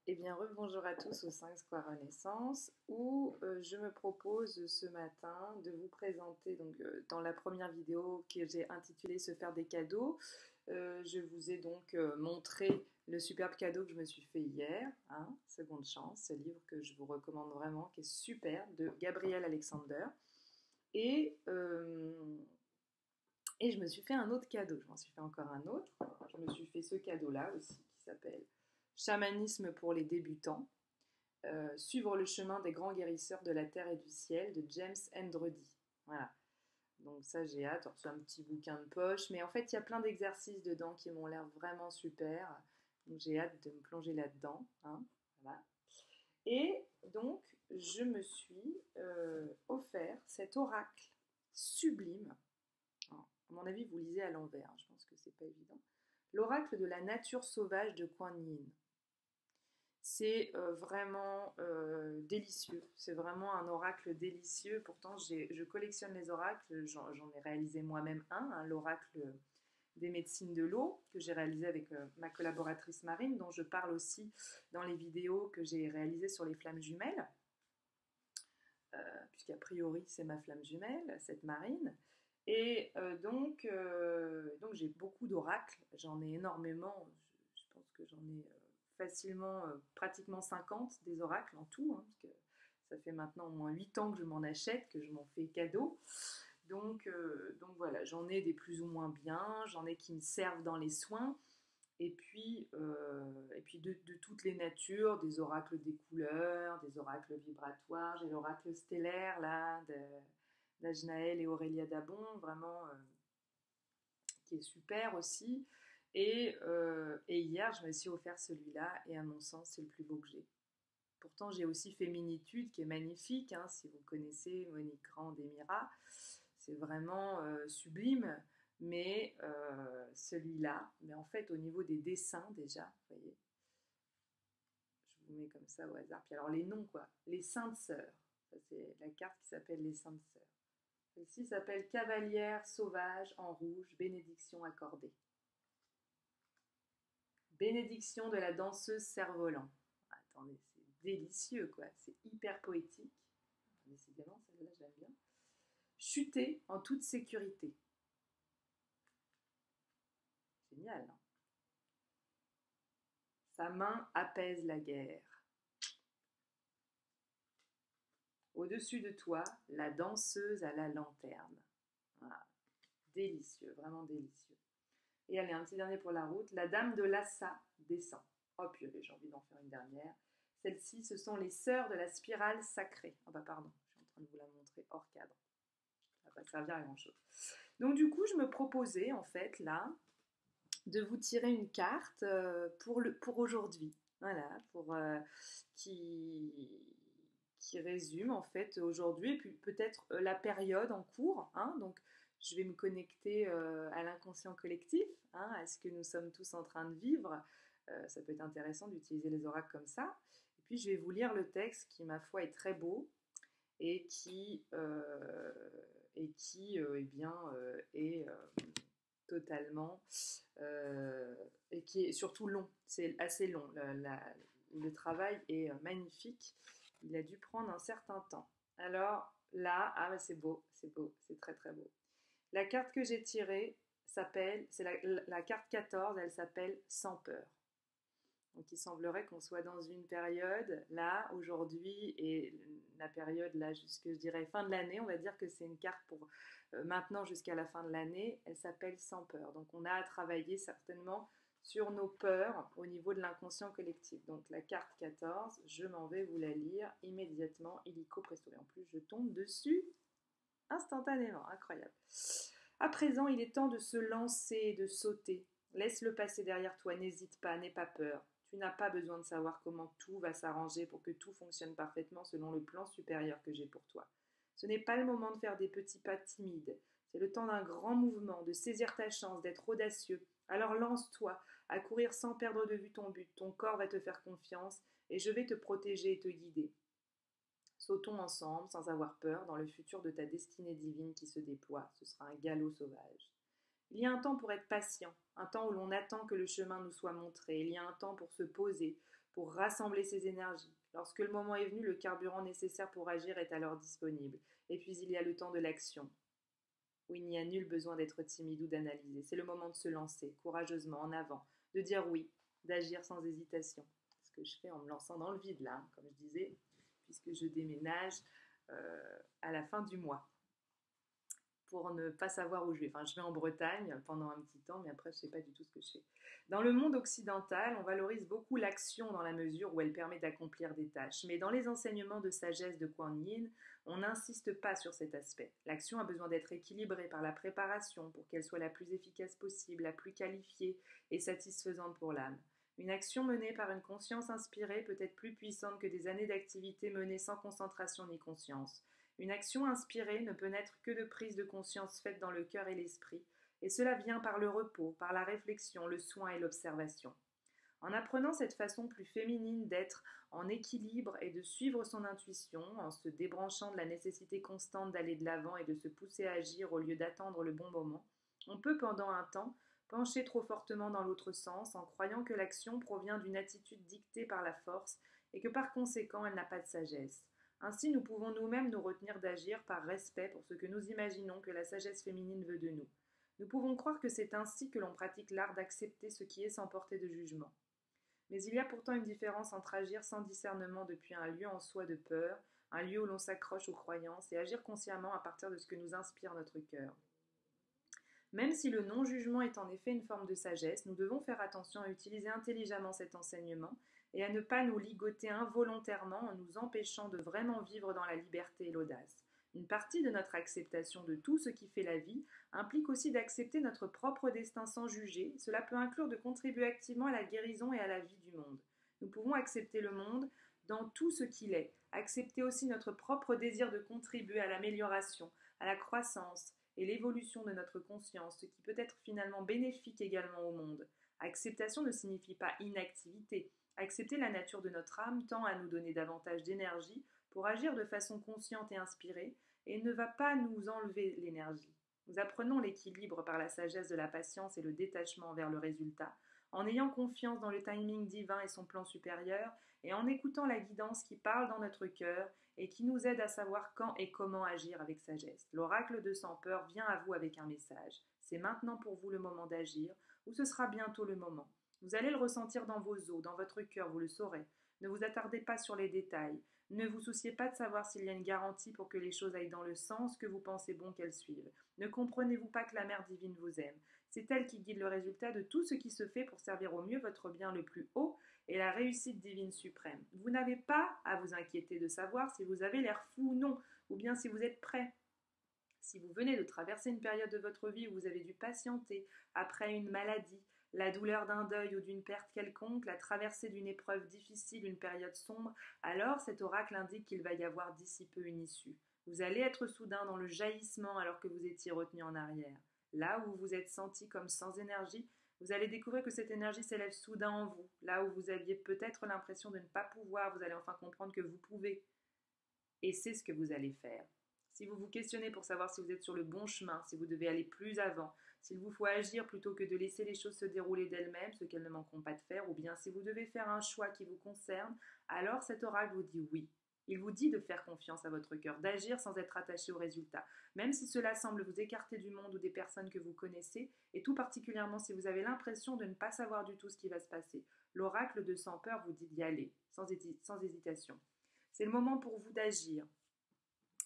Eh bien, rebonjour à tous au 5 Square Renaissance où je me propose ce matin de vous présenter, dans la première vidéo que j'ai intitulée Se faire des cadeaux, je vous ai montré le superbe cadeau que je me suis fait hier, hein, Seconde Chance, ce livre que je vous recommande vraiment, qui est super, de Gabriel Alexander. Et, euh, et je me suis fait un autre cadeau, je m'en suis fait encore un autre. Je me suis fait ce cadeau-là aussi qui s'appelle Chamanisme pour les débutants. Suivre le chemin des grands guérisseurs de la terre et du ciel de James Endredi. Voilà. Donc ça j'ai hâte, c'est un petit bouquin de poche, mais en fait il y a plein d'exercices dedans qui m'ont l'air vraiment super. Donc j'ai hâte de me plonger là-dedans, hein. Voilà. Et donc je me suis offert cet oracle sublime. Alors, à mon avis vous lisez à l'envers, hein, je pense que c'est pas évident. L'oracle de la nature sauvage de Kuan Yin. C'est vraiment délicieux. C'est vraiment un oracle délicieux. Pourtant, je collectionne les oracles. J'en ai réalisé moi-même un, l'oracle des médecines de l'eau, que j'ai réalisé avec ma collaboratrice Marine, dont je parle aussi dans les vidéos que j'ai réalisées sur les flammes jumelles, puisqu'a priori, c'est ma flamme jumelle, cette Marine. Et donc j'ai beaucoup d'oracles. J'en ai énormément. Je pense que j'en ai facilement pratiquement 50 des oracles en tout, hein, parce que ça fait maintenant au moins 8 ans que je m'en achète, que je m'en fais cadeau. Donc voilà, j'en ai des plus ou moins bien, j'en ai qui me servent dans les soins, et puis de toutes les natures, des oracles des couleurs, des oracles vibratoires. J'ai l'oracle stellaire là, d'Ajnaël et Aurélia Dabon, vraiment qui est super aussi. Et hier, je me suis offert celui-là, et à mon sens, c'est le plus beau que j'ai. Pourtant, j'ai aussi Féminitude, qui est magnifique, hein, si vous connaissez Monique Grand d'Emira. C'est vraiment sublime, mais celui-là, mais en fait, au niveau des dessins, déjà, vous voyez, je vous mets comme ça au hasard. Puis alors, les noms, quoi. Les Saintes Sœurs. Ça, c'est la carte qui s'appelle les Saintes Sœurs. Celle-ci s'appelle Cavalière sauvage en rouge, bénédiction accordée. Bénédiction de la danseuse cerf-volant. Attendez, c'est délicieux, quoi. C'est hyper poétique. Décidément, celle-là, j'aime bien. Chuter en toute sécurité. Génial, hein. Sa main apaise la guerre. Au-dessus de toi, la danseuse à la lanterne. Voilà. Délicieux, vraiment délicieux. Et allez, un petit dernier pour la route. La dame de Lhasa descend. Oh purée, j'ai envie d'en faire une dernière. Celles-ci, ce sont les sœurs de la spirale sacrée. Oh bah pardon, je suis en train de vous la montrer hors cadre. Ça va pas servir à grand chose. Donc du coup, je me proposais en fait là de vous tirer une carte pour aujourd'hui. Voilà, qui résume en fait aujourd'hui et puis peut-être la période en cours, hein. Donc je vais me connecter à l'inconscient collectif, hein, à ce que nous sommes tous en train de vivre. Ça peut être intéressant d'utiliser les oracles comme ça. Et puis je vais vous lire le texte qui, ma foi, est très beau et qui eh bien, est totalement et qui est surtout long. C'est assez long. Le travail est magnifique. Il a dû prendre un certain temps. Alors là, ah bah c'est beau, c'est très très beau. La carte que j'ai tirée c'est la carte 14, elle s'appelle Sans peur. Donc il semblerait qu'on soit dans une période, là, aujourd'hui, et la période, là, jusque, je dirais, fin de l'année, on va dire que c'est une carte pour maintenant jusqu'à la fin de l'année, elle s'appelle Sans peur. Donc on a à travailler certainement sur nos peurs au niveau de l'inconscient collectif. Donc la carte 14, je m'en vais vous la lire immédiatement, illico presto. Et en plus, je tombe dessus instantanément, incroyable. À présent, il est temps de se lancer et de sauter. Laisse-le passer derrière toi, n'hésite pas, n'aie pas peur. Tu n'as pas besoin de savoir comment tout va s'arranger pour que tout fonctionne parfaitement selon le plan supérieur que j'ai pour toi. Ce n'est pas le moment de faire des petits pas timides. C'est le temps d'un grand mouvement, de saisir ta chance, d'être audacieux. Alors lance-toi, à courir sans perdre de vue ton but. Ton corps va te faire confiance et je vais te protéger et te guider. Sautons ensemble, sans avoir peur, dans le futur de ta destinée divine qui se déploie. Ce sera un galop sauvage. Il y a un temps pour être patient, un temps où l'on attend que le chemin nous soit montré. Il y a un temps pour se poser, pour rassembler ses énergies. Lorsque le moment est venu, le carburant nécessaire pour agir est alors disponible. Et puis il y a le temps de l'action, où il n'y a nul besoin d'être timide ou d'analyser. C'est le moment de se lancer, courageusement, en avant, de dire oui, d'agir sans hésitation. Ce que je fais en me lançant dans le vide, là, comme je disais, puisque je déménage à la fin du mois pour ne pas savoir où je vais. Enfin, je vais en Bretagne pendant un petit temps, mais après, je ne sais pas du tout ce que je fais. Dans le monde occidental, on valorise beaucoup l'action dans la mesure où elle permet d'accomplir des tâches. Mais dans les enseignements de sagesse de Kuan Yin, on n'insiste pas sur cet aspect. L'action a besoin d'être équilibrée par la préparation pour qu'elle soit la plus efficace possible, la plus qualifiée et satisfaisante pour l'âme. Une action menée par une conscience inspirée peut être plus puissante que des années d'activité menées sans concentration ni conscience. Une action inspirée ne peut naître que de prise de conscience faite dans le cœur et l'esprit, et cela vient par le repos, par la réflexion, le soin et l'observation. En apprenant cette façon plus féminine d'être en équilibre et de suivre son intuition, en se débranchant de la nécessité constante d'aller de l'avant et de se pousser à agir au lieu d'attendre le bon moment, on peut pendant un temps pencher trop fortement dans l'autre sens en croyant que l'action provient d'une attitude dictée par la force et que par conséquent elle n'a pas de sagesse. Ainsi, nous pouvons nous-mêmes nous retenir d'agir par respect pour ce que nous imaginons que la sagesse féminine veut de nous. Nous pouvons croire que c'est ainsi que l'on pratique l'art d'accepter ce qui est sans porter de jugement. Mais il y a pourtant une différence entre agir sans discernement depuis un lieu en soi de peur, un lieu où l'on s'accroche aux croyances, et agir consciemment à partir de ce que nous inspire notre cœur. Même si le non-jugement est en effet une forme de sagesse, nous devons faire attention à utiliser intelligemment cet enseignement et à ne pas nous ligoter involontairement en nous empêchant de vraiment vivre dans la liberté et l'audace. Une partie de notre acceptation de tout ce qui fait la vie implique aussi d'accepter notre propre destin sans juger. Cela peut inclure de contribuer activement à la guérison et à la vie du monde. Nous pouvons accepter le monde dans tout ce qu'il est, accepter aussi notre propre désir de contribuer à l'amélioration, à la croissance et l'évolution de notre conscience, ce qui peut être finalement bénéfique également au monde. Acceptation ne signifie pas inactivité. Accepter la nature de notre âme tend à nous donner davantage d'énergie pour agir de façon consciente et inspirée et ne va pas nous enlever l'énergie. Nous apprenons l'équilibre par la sagesse de la patience et le détachement vers le résultat, en ayant confiance dans le timing divin et son plan supérieur, et en écoutant la guidance qui parle dans notre cœur et qui nous aide à savoir quand et comment agir avec sagesse. L'oracle de Sans Peur vient à vous avec un message. C'est maintenant pour vous le moment d'agir, ou ce sera bientôt le moment. Vous allez le ressentir dans vos os, dans votre cœur, vous le saurez. Ne vous attardez pas sur les détails. Ne vous souciez pas de savoir s'il y a une garantie pour que les choses aillent dans le sens que vous pensez bon qu'elles suivent. Ne comprenez-vous pas que la Mère divine vous aime? C'est elle qui guide le résultat de tout ce qui se fait pour servir au mieux votre bien le plus haut et la réussite divine suprême. Vous n'avez pas à vous inquiéter de savoir si vous avez l'air fou ou non, ou bien si vous êtes prêt. Si vous venez de traverser une période de votre vie où vous avez dû patienter après une maladie, la douleur d'un deuil ou d'une perte quelconque, la traversée d'une épreuve difficile, une période sombre, alors cet oracle indique qu'il va y avoir d'ici peu une issue. Vous allez être soudain dans le jaillissement alors que vous étiez retenu en arrière. Là où vous vous êtes senti comme sans énergie, vous allez découvrir que cette énergie s'élève soudain en vous. Là où vous aviez peut-être l'impression de ne pas pouvoir, vous allez enfin comprendre que vous pouvez. Et c'est ce que vous allez faire. Si vous vous questionnez pour savoir si vous êtes sur le bon chemin, si vous devez aller plus avant, s'il vous faut agir plutôt que de laisser les choses se dérouler d'elles-mêmes, ce qu'elles ne manqueront pas de faire, ou bien si vous devez faire un choix qui vous concerne, alors cet oracle vous dit oui. Il vous dit de faire confiance à votre cœur, d'agir sans être attaché au résultat, même si cela semble vous écarter du monde ou des personnes que vous connaissez, et tout particulièrement si vous avez l'impression de ne pas savoir du tout ce qui va se passer. L'oracle de Sans Peur vous dit d'y aller, sans hésitation. C'est le moment pour vous d'agir.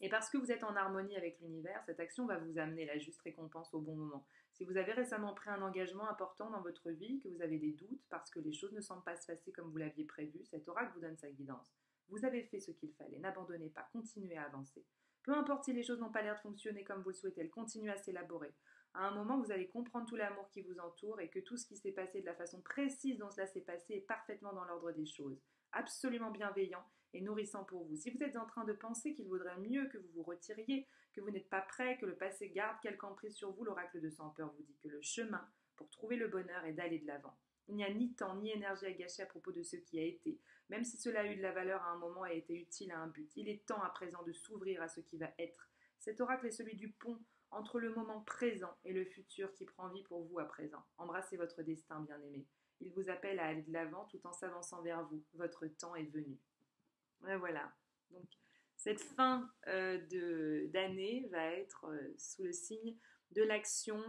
Et parce que vous êtes en harmonie avec l'univers, cette action va vous amener la juste récompense au bon moment. Si vous avez récemment pris un engagement important dans votre vie, que vous avez des doutes parce que les choses ne semblent pas se passer comme vous l'aviez prévu, cet oracle vous donne sa guidance. Vous avez fait ce qu'il fallait, n'abandonnez pas, continuez à avancer. Peu importe si les choses n'ont pas l'air de fonctionner comme vous le souhaitez, elles continuent à s'élaborer. À un moment, vous allez comprendre tout l'amour qui vous entoure et que tout ce qui s'est passé de la façon précise dont cela s'est passé est parfaitement dans l'ordre des choses. Absolument bienveillant et nourrissant pour vous. Si vous êtes en train de penser qu'il vaudrait mieux que vous vous retiriez, que vous n'êtes pas prêt, que le passé garde quelque emprise sur vous, l'oracle de Sans Peur vous dit que le chemin pour trouver le bonheur est d'aller de l'avant. Il n'y a ni temps ni énergie à gâcher à propos de ce qui a été, même si cela a eu de la valeur à un moment et a été utile à un but. Il est temps à présent de s'ouvrir à ce qui va être. Cet oracle est celui du pont entre le moment présent et le futur qui prend vie pour vous à présent. Embrassez votre destin, bien-aimé. Il vous appelle à aller de l'avant tout en s'avançant vers vous. Votre temps est venu. Et voilà. Donc, cette fin d'année va être sous le signe de l'action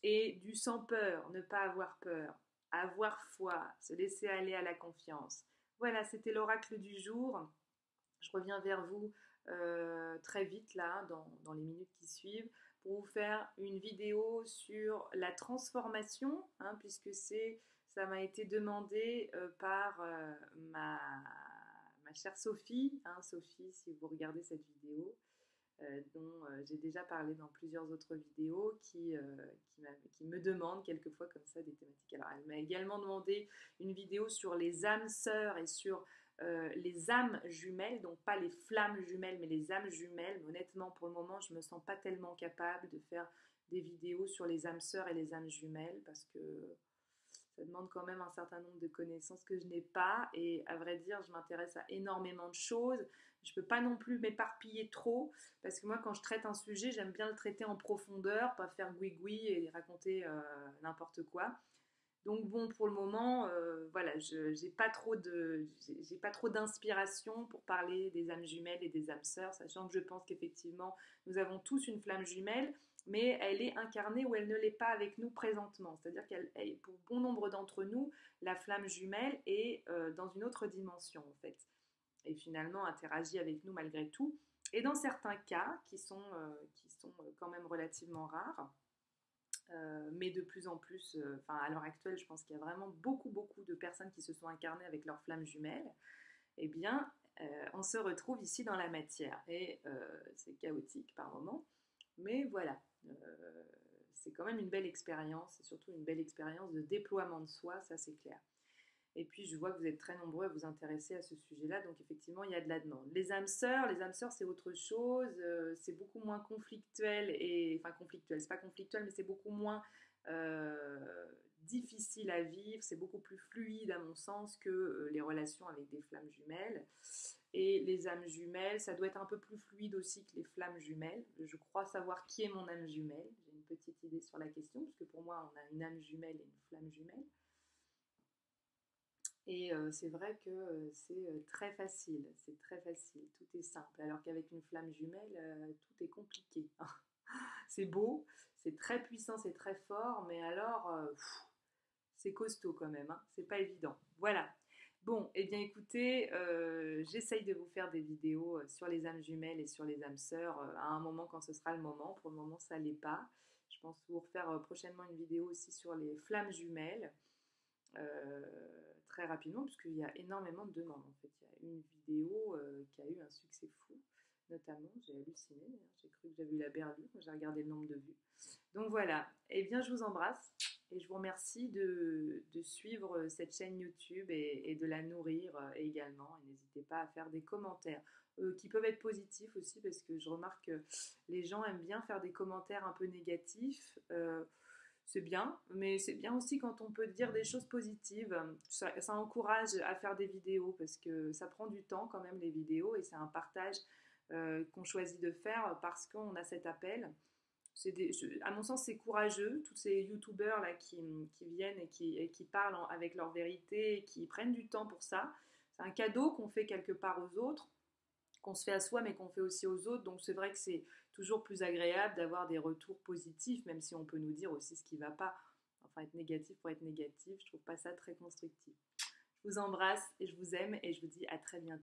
et du sans peur, ne pas avoir peur, avoir foi, se laisser aller à la confiance. Voilà, c'était l'oracle du jour. Je reviens vers vous très vite là, dans les minutes qui suivent, pour vous faire une vidéo sur la transformation, hein, puisque ça m'a été demandé par ma chère Sophie, hein, Sophie, si vous regardez cette vidéo, dont j'ai déjà parlé dans plusieurs autres vidéos, qui me demande quelquefois comme ça des thématiques. Alors, elle m'a également demandé une vidéo sur les âmes sœurs et sur les âmes jumelles, donc pas les flammes jumelles, mais les âmes jumelles. Mais honnêtement, pour le moment, je ne me sens pas tellement capable de faire des vidéos sur les âmes sœurs et les âmes jumelles, parce que ça demande quand même un certain nombre de connaissances que je n'ai pas, et à vrai dire, je m'intéresse à énormément de choses. Je ne peux pas non plus m'éparpiller trop, parce que moi, quand je traite un sujet, j'aime bien le traiter en profondeur, pas faire goui-goui et raconter n'importe quoi. Donc bon, pour le moment, voilà, j'ai pas trop d'inspiration pour parler des âmes jumelles et des âmes sœurs, sachant que je pense qu'effectivement, nous avons tous une flamme jumelle, mais elle est incarnée ou elle ne l'est pas avec nous présentement. C'est-à-dire pour bon nombre d'entre nous, la flamme jumelle est dans une autre dimension en fait, et finalement interagit avec nous malgré tout. Et dans certains cas, qui sont quand même relativement rares, mais de plus en plus, à l'heure actuelle, je pense qu'il y a vraiment beaucoup de personnes qui se sont incarnées avec leur flamme jumelle. Eh bien, on se retrouve ici dans la matière. Et c'est chaotique par moments, mais voilà, c'est quand même une belle expérience, et surtout une belle expérience de déploiement de soi, ça c'est clair. Et puis je vois que vous êtes très nombreux à vous intéresser à ce sujet-là, donc effectivement il y a de la demande. Les âmes sœurs c'est autre chose, c'est beaucoup moins conflictuel, enfin conflictuel, c'est pas conflictuel, mais c'est beaucoup moins difficile à vivre, c'est beaucoup plus fluide à mon sens que les relations avec des flammes jumelles. Et les âmes jumelles, ça doit être un peu plus fluide aussi que les flammes jumelles. Je crois savoir qui est mon âme jumelle, j'ai une petite idée sur la question, parce que pour moi on a une âme jumelle et une flamme jumelle. Et c'est vrai que c'est très facile, tout est simple. Alors qu'avec une flamme jumelle, tout est compliqué. C'est beau, c'est très puissant, c'est très fort, mais alors, c'est costaud quand même, hein, c'est pas évident. Voilà. Bon, eh bien écoutez, j'essaye de vous faire des vidéos sur les âmes jumelles et sur les âmes sœurs à un moment quand ce sera le moment. Pour le moment, ça l'est pas. Je pense vous refaire prochainement une vidéo aussi sur les flammes jumelles. Très rapidement, puisqu'il y a énormément de demandes en fait. Il y a une vidéo qui a eu un succès fou, notamment, j'ai halluciné, j'ai cru que j'avais eu la berlue quand j'ai regardé le nombre de vues. Donc voilà, et bien je vous embrasse et je vous remercie de suivre cette chaîne YouTube et de la nourrir également. Et n'hésitez pas à faire des commentaires qui peuvent être positifs aussi, parce que je remarque que les gens aiment bien faire des commentaires un peu négatifs. C'est bien, mais c'est bien aussi quand on peut dire des choses positives. Ça encourage à faire des vidéos, parce que ça prend du temps quand même les vidéos, et c'est un partage qu'on choisit de faire parce qu'on a cet appel. À mon sens, c'est courageux, tous ces youtubeurs là qui viennent et qui parlent avec leur vérité et qui prennent du temps pour ça. C'est un cadeau qu'on fait quelque part aux autres, qu'on se fait à soi mais qu'on fait aussi aux autres, donc c'est vrai que c'est toujours plus agréable d'avoir des retours positifs, même si on peut nous dire aussi ce qui ne va pas. Enfin, être négatif pour être négatif, je trouve pas ça très constructif. Je vous embrasse et je vous aime et je vous dis à très bientôt.